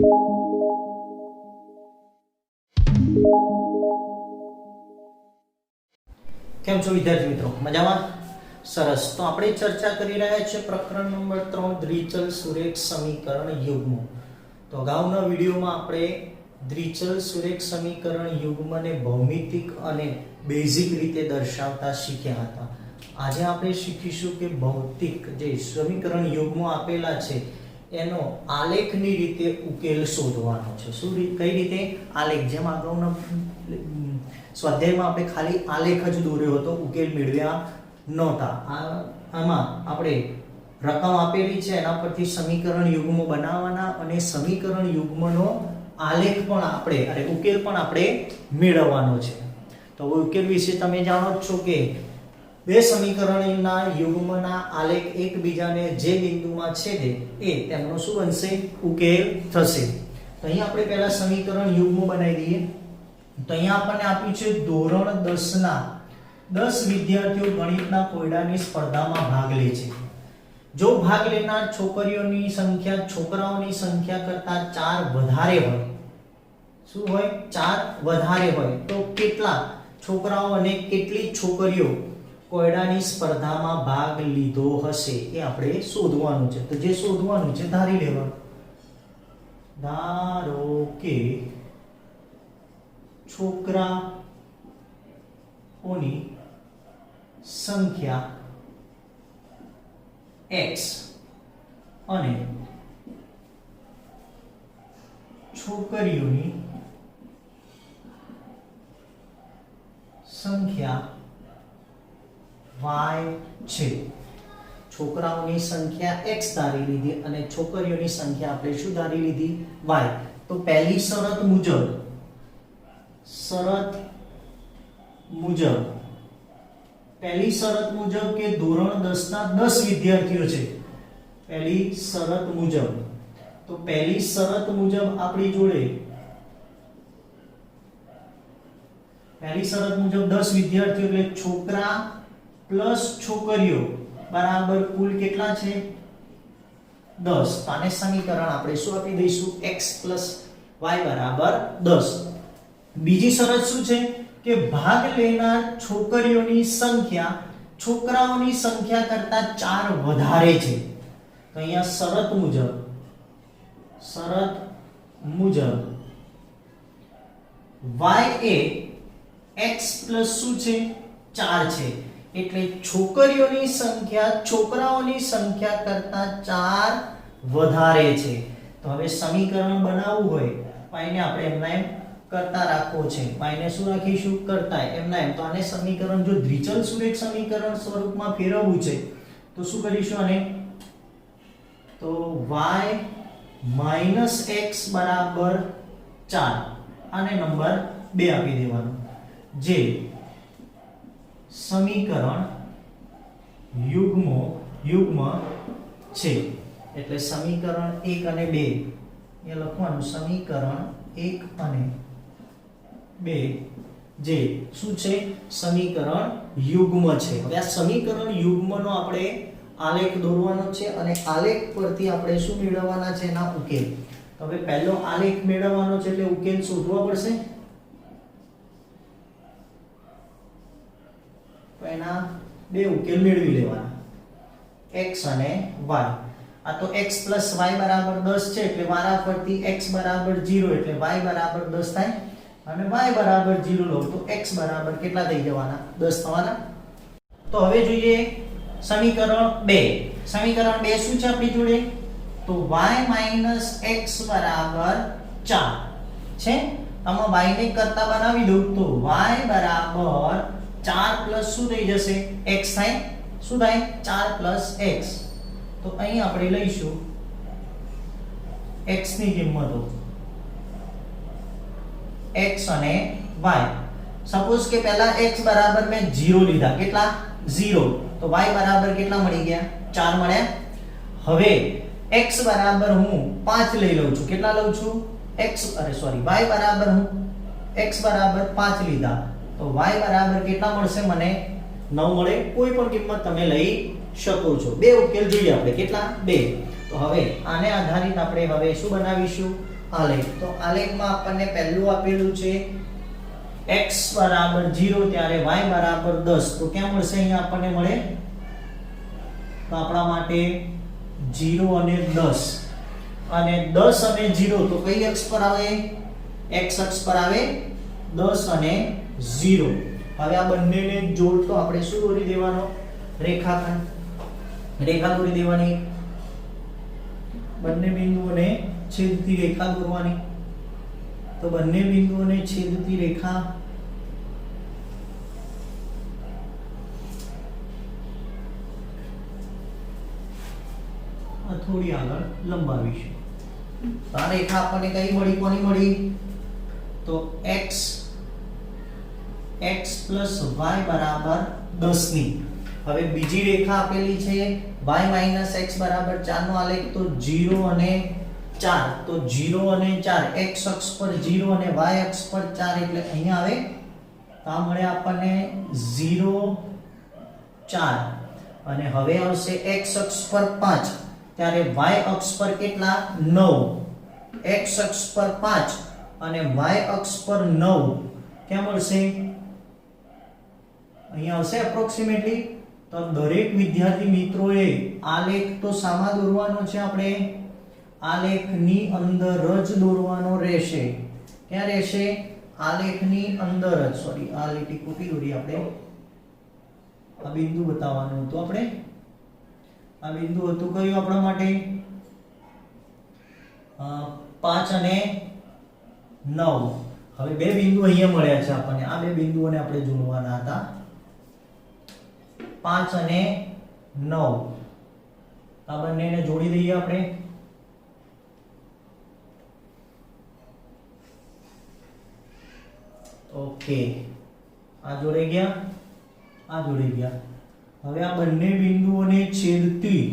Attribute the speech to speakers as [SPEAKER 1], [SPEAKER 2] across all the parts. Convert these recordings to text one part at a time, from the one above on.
[SPEAKER 1] કેમ છો વિદ્યાર્થી મિત્રો, મજામાં? સરસ. તો આપણે ચર્ચા કરી રહ્યા છીએ પ્રકરણ નંબર 3 દ્વિચલ સુરેખ સમીકરણ યુગ્મો. તો અગાઉના વિડિયોમાં આપણે દ્વિચલ સુરેખ સમીકરણ યુગ્મને ભૌમિતિક અને બેઝિક રીતે દર્શાવતા શીખ્યા હતા. આજે આપણે શીખીશું કે ભૌતિક જે સમીકરણ યુગ્મો આપેલા છે એનો આલેખની રીતે ઉકેલ શોધવાનો છે. કઈ રીતે? આલેખ. જેમ અગાઉના સ્વાધ્યાયમાં આપણે ખાલી આલેખ જ દોર્યો હતો, ઉકેલ મેળવ્યા નહોતા. આમાં આપણે રકમ આપેલી છે એના પરથી સમીકરણ યુગ્મો બનાવવાના અને સમીકરણ યુગ્મનો આલેખ પણ આપણે ઉકેલ પણ આપણે મેળવવાનો છે. તો ઉકેલ વિશે તમે જાણો જ છો કે બે સમીકરણના યુગ્મના આલેખ એકબીજાને જે બિંદુમાં છેદે એ તેમનો શું બનશે? ઉકેલ થશે. તો અહીં આપણે પહેલા સમીકરણ યુગ્મો બનાવી દઈએ. તો અહીંયા આપણને આપ્યું છે ધોરણ 10 ના 10 વિદ્યાર્થીઓ ગણિતના કોયડાની સ્પર્ધામાં ભાગ લે છે. જો ભાગ લેનાર છોકરીઓની સંખ્યા છોકરાઓની સંખ્યા કરતા 4 વધારે હોય, શું હોય? 4 વધારે હોય તો કેટલા છોકરાઓ અને કેટલી છોકરીઓ કોયડાની સ્પર્ધામાં ભાગ લીધો હશે એ આપણે શોધવાનું છે. તો જે શોધવાનું છે ધારી લેવાનું. ધારો કે છોકરાઓની સંખ્યા x અને છોકરીઓની સંખ્યા y છે. છોકરાઓની સંખ્યા x ધારી લીધી અને છોકરીઓની સંખ્યા આપણે શું ધારી લીધી? y. તો પહેલી શરત મુજબ કે ધોરણ 10 ના 10 વિદ્યાર્થીઓ છે. પહેલી શરત મુજબ આપણી જોડે 10 વિદ્યાર્થીઓ એટલે છોકરા પ્લસ છોકરીઓ બરાબર કુલ કેટલા છે? 10. તો આને સમીકરણ આપણે શું આપી દઈશું? x y બરાબર 10. બીજી શરત શું છે કે ભાગ લેનાર છોકરીઓની સંખ્યા છોકરાઓની સંખ્યા કરતા 4 વધારે છે. તો અહીંયા શરત મુજબ y એ x પ્લસ શું છે? 4 છે. એટલે છોકરીઓની સંખ્યા છોકરાઓની સંખ્યા કરતા 4 વધારે છે. તો હવે સમીકરણ બનાવવું હોય તો એને આપણે એમના એમ કરતા રાખવો છે. y શું રાખીશું? કરતા એમના એમ. તો આને સમીકરણ જો દ્વિચલ સુરેખ સમીકરણ સ્વરૂપમાં ફેરવવું છે તો શું કરીશું? આને તો y - x બરાબર 4 આને નંબર 2 આપી દેવાનો. જે સમીકરણ યુગ્મ છે. એટલે સમીકરણ 1 અને 2 એ લખવાનું. સમીકરણ 1 અને 2 જે શું છે? સમીકરણ યુગ્મ છે. હવે આ સમીકરણ યુગ્મનો આપણે આલેખ દોરવાનો છે અને આલેખ પરથી આપણે શું મેળવવાના છે? એના ઉકેલ. તો હવે પહેલો આલેખ મેળવવાનો છે એટલે ઉકેલ શોધવો પડશે. તો એના બે ઉકેલ મેળવી લેવાના, x અને y. આ તો x + y બરાબર 10 છે એટલે વારા ફરતી x બરાબર 0 એટલે y બરાબર 10 થાય અને y બરાબર 0 લો તો x બરાબર કેટલા થઈ જવાના? 10 થવાના. તો હવે જોઈએ સમીકરણ 2. સમીકરણ 2 શું છે આપણી જોડે? તો y - x બરાબર 4 છે. આમાં y ને કરતા બનાવી દઉં તો y બરાબર 4 પ્લસ શું થઈ જશે? x થાય. શું થાય? 4 પ્લસ x. તો અહીં આપણે લઈશું x ની કિંમતો x અને y. સપોઝ કે પહેલા x બરાબર મેં 0 લીધા. કેટલા? 0. તો y બરાબર કેટલા મળી ગયા? 4 મળ્યા. હવે x બરાબર હું 5 લઈ લઉં છું. કેટલા લઉં છું? y બરાબર હું x બરાબર 5 લીધા. તો y બરાબર કેટલા મળશે મને? 9 મળે. કોઈ પણ કિંમત તમે લઈ શકો છો. બે ઉકેલ જોઈએ આપણે. કેટલા? 2. તો હવે આને આધારિત આપણે હવે શું બનાવીશું? આલેખ. તો આલેખમાં આપણને પહેલું આપેલું છે x બરાબર 0 ત્યારે y બરાબર 10. તો ક્યાં મળશે? અહીંયા આપણને મળે તો આપણા માટે 0 અને 10 અને 10 અને 0 તો કઈ અક્ષ પર આવે? x અક્ષ પર આવે 10 અને 0. હવે આ બંનેને જોડતો આપણે શું દોરી દેવાનો? રેખાખંડ. રેખા દોરી દેવાની, બંને બિંદુઓને છેદતી રેખા દોરવાની. તો બંને બિંદુઓને છેદતી રેખા થોડી આગળ લંબાવીશું. તો આ રેખા આપણને કઈ મળી? કોની મળી? તો x plus y બરાબર 10 ની. હવે બીજી રેખા આપેલી છે y minus x બરાબર 4 નો આલેખ. તો 0 અને 4. તો 0 અને 4 x અક્ષ પર 0 અને y અક્ષ પર 4 એટલે અહીંયા આવે તો આ મળે આપણને 0 4 અને હવે આવશે x અક્ષ પર 5 ત્યારે y અક્ષ પર કેટલા? 9. x અક્ષ પર 5 અને y અક્ષ પર 9 ક્યાં મળશે? અહીંયા આવશે એપ્રોક્સિમેટલી. તો દરેક વિદ્યાર્થી મિત્રોએ આલેખ તો સામા દોરવાનો છે? આપણે આલેખની અંદર જ દોરવાનો રહેશે. ક્યાં રહેશે? આલેખની અંદર જ. સોરી, આ લીટી ખોટી દોરી આપણે. આ બિંદુ બતાવવાનું હતું આપણે. આ બિંદુ હતું કયું આપણા માટે? 5 અને 9. હવે બે બિંદુ અહીંયા મળ્યા છે આપણને. આ બે બિંદુઓને આપણે જોડવાના હતા. 5 અને 9 આ બંનેને જોડી દઈએ આપણે. ઓકે, આ જોડાઈ ગયા, આ જોડાઈ ગયા. હવે આ બંને બિંદુઓને છેદતી,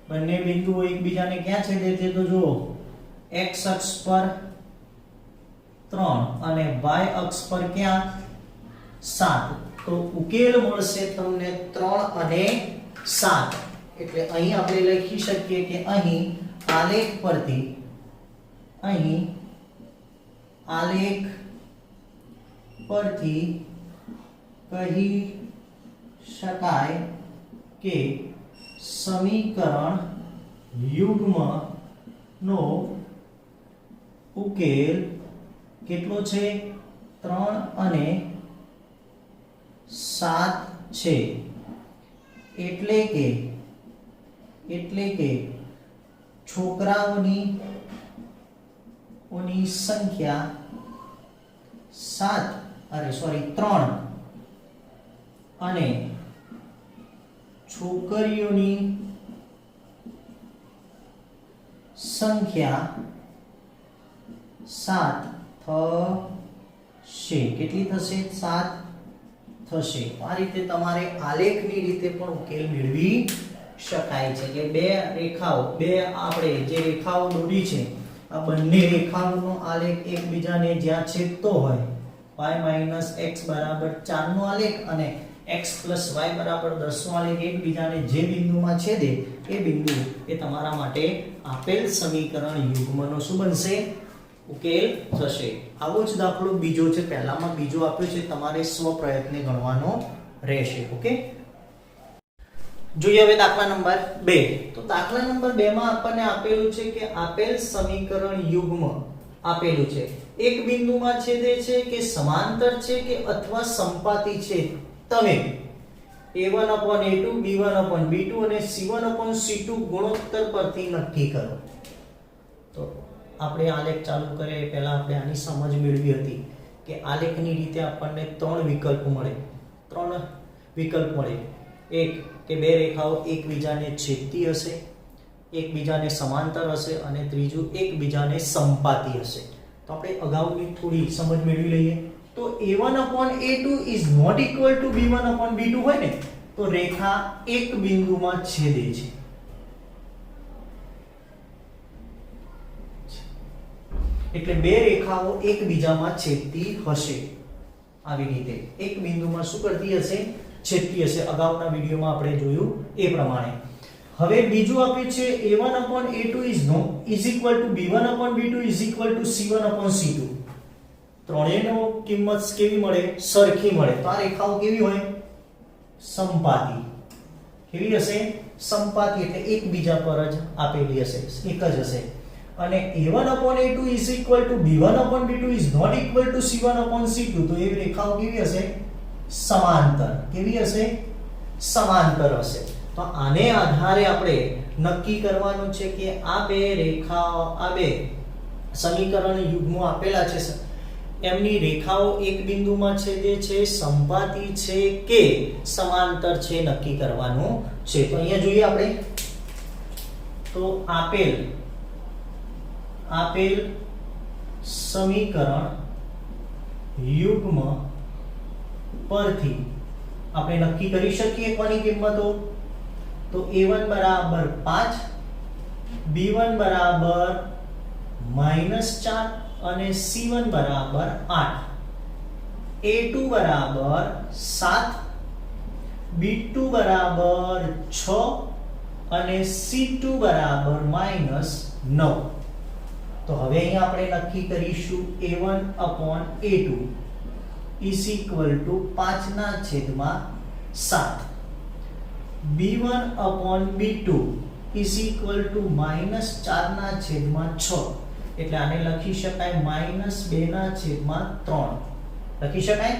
[SPEAKER 1] બંને બિંદુઓ એકબીજાને ક્યાં છેદે છે? તો જુઓ, x અક્ષ પર 3 અને y અક્ષ પર ક્યાં? 7. તો ઉકેલ મળશે તમને 3 અને 7. એટલે અહીં આપણે લખી શકીએ કે અહીં આલેખ પરથી, અહીં આલેખ પરથી કહી શકાય કે સમીકરણ યુગ્મ નો ઉકેલ કેટલો છે? 3 અને 7 છે. એટલે કે છોકરાઓની સંખ્યા 3 અને છોકરીઓની સંખ્યા 7 થશે. કેટલી થશે? 7 થશે. આ રીતે તમારે આલેખની રીતે પણ ઉકેલ મેળવી શકાય છે કે બે રેખાઓ, બે આપણે જે રેખાઓ દોરી છે આ બંને રેખાઓનો આલેખ એકબીજાને જ્યાં છેદતો હોય, y minus x બરાબર 4 નો આલેખ અને x plus y બરાબર 10 નો આલેખ એકબીજાને જે બિંદુમાં છેદે એ બિંદુ એ તમારા માટે આપેલ સમીકરણ યુગ્મનો શું બનશે? ઉકેલ થશે. આવો જ દાખલો બીજો છે. પહેલામાં બીજો આપ્યો છે, તમારે સ્વ પ્રયત્ને ગણવાનો રહેશે. ઓકે, જોઈએ હવે દાખલા નંબર 2. તો દાખલા નંબર 2 માં આપણને આપેલું છે કે આપેલ સમીકરણ યુગ્મ આપેલું છે. એક બિંદુમાં છેદે છે કે સમાંતર છે કે અથવા સંપાતી છે. તમે a1/a2 b1/b2 અને c1/c2 ગુણોત્તર પરથી નક્કી કરો. તો આપણે આલેખ ચાલુ કરીએ પહેલા આપણે આની સમજ મેળવી હતી કે આલેખની રીતે આપણને 3 વિકલ્પ મળે. એક કે બે રેખાઓ એકબીજાને છેદતી હશે, એકબીજાને સમાંતર હશે અને ત્રીજું એકબીજાને સંપાતી હશે. તો આપણે અગાઉની થોડી સમજ મેળવી લઈએ. તો a1/a2 is not equal to b1/b2 હોય ને તો રેખા એક બિંદુમાં છેદે છે. એટલે બે રેખાઓ એકબીજામાં છેદતી હશે. આવી રીતે એક બિંદુમાં શું કરતી હશે? છેદતી હશે. અગાઉના વિડિયોમાં આપણે જોયું એ પ્રમાણે. હવે બીજું આપ્યું છે a1/a2 is equal to b1/b2 is equal to c1/c2. ત્રણેયનો કિંમત કેવી મળે? સરખી મળે. તો આ રેખાઓ કેવી હોય? સમપાતી. કેવી હશે? સમપાતી એટલે એકબીજા પર જ આપેલી હશે, એક જ હશે. અને a1/a2 is equal to b1/b2 is not equal to c1/c2. તો એ રેખાઓ કેવી હશે? સમાંતર. કેવી હશે? સમાંતર હશે. તો આને આધારે આપણે નક્કી કરવાનું છે કે આ બે રેખાઓ, આ બે સમીકરણ યુગ્મો આપેલા છે, એમની રેખાઓ એક બિંદુમાં છેદે છે, સમપાતી છે કે સમાંતર છે, નક્કી કરવાનું છે. તો અહીંયા જોઈએ આપણે, તો આપેલ સમીકરણ યુગ્મ પરથી આપણે નક્કી કરી શકીએ કોની કિંમતો? તો a1 બરાબર 5, b1 બરાબર -4 અને c1 બરાબર 8, a2 બરાબર 7, b2 બરાબર 6 અને c2 બરાબર -9. તો હવે અહીંયા આપણે નક્કી કરીશું a1/a2 is equal to 5/7, b1/b2 is equal to -4/6. એટલે આને લખી શકાય -2/3 લખી શકાય.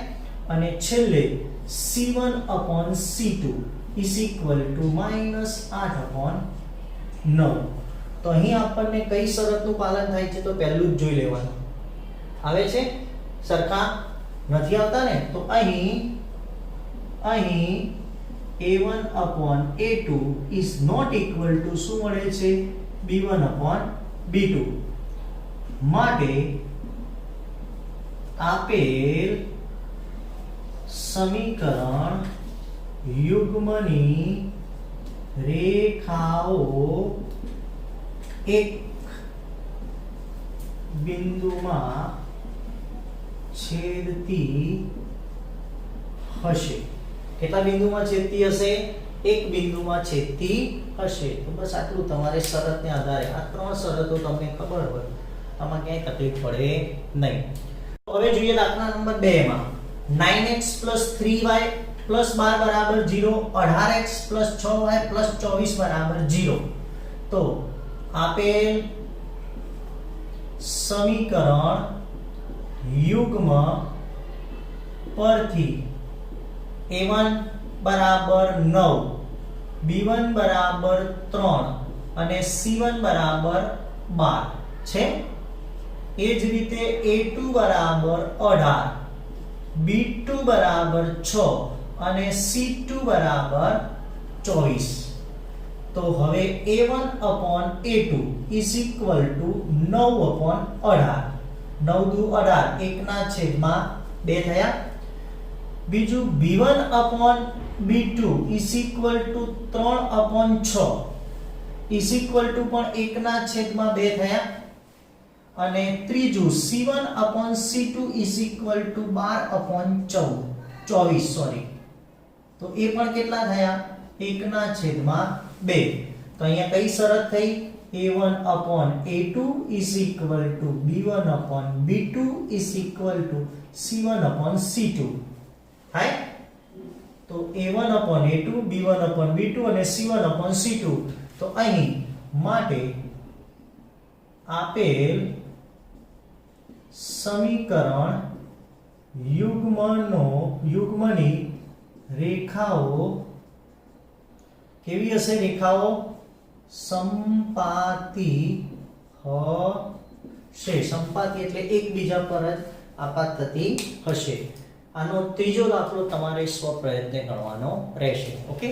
[SPEAKER 1] અને છેલ્લે c1/c2 is equal to -8/9. તો અહીં આપણને કઈ શરતનું પાલન થાય છે? તો પહેલું જ જોઈ લેવાનું. આવે છે? સરખા નથી આવતા ને? તો અહીં a1/a2 is not equal to શું મળે છે? b1/b2. માટે આપેલ સમીકરણ યુગ્મની રેખાઓ એક બિંદુમાં છેદતી હશે. કેટલા બિંદુમાં છેદતી હશે? એક બિંદુમાં છેદતી હશે. તો બસ આટલું તમારે શરતને આધારે, આ ત્રણ શરતો તમને ખબર હોય, આમાં ક્યાંય તકલીફ પડે નહીં. હવે જોઈએ દાખલા નંબર 2 માં 9x + 3y + 12 = 0, 18x + 6y + 24 = 0. તો આપેલ સમીકરણ યુગ્મ પરથી a1 બરાબર 9, b1 બરાબર 3 અને c1 બરાબર 12 છે. એ જ રીતે a2 બરાબર 18, b2 બરાબર 6 અને c2 બરાબર 24. તો હવે a1/a2 is equal to 9/18. 9 દુ 18, 1/2 થયા. બીજું b1/b2 is equal to 3/6 is equal to પણ 1/2 થયા. અને ત્રીજું c1/c2 is equal to 12/24 sorry. તો એ પણ કેટલા થયા? 1/2. તો અહીંયા કઈ શરત થઈ? a1/a2 is equal to b1/b2 is equal to c1/c2 થાય. તો a1/a2, b1/b2 અને c1/c2. તો અહીં માટે આપેલ સમીકરણ યુગ્મની રેખાઓ કેવી હશે? રેખાઓ સંપાતી હશે. સંપાતી એટલે એકબીજા પર જ આપાત થતી હશે. આનો ત્રીજો દાખલો તમારે સ્વપ્રયત્ને ગણવાનો રહેશે. ઓકે.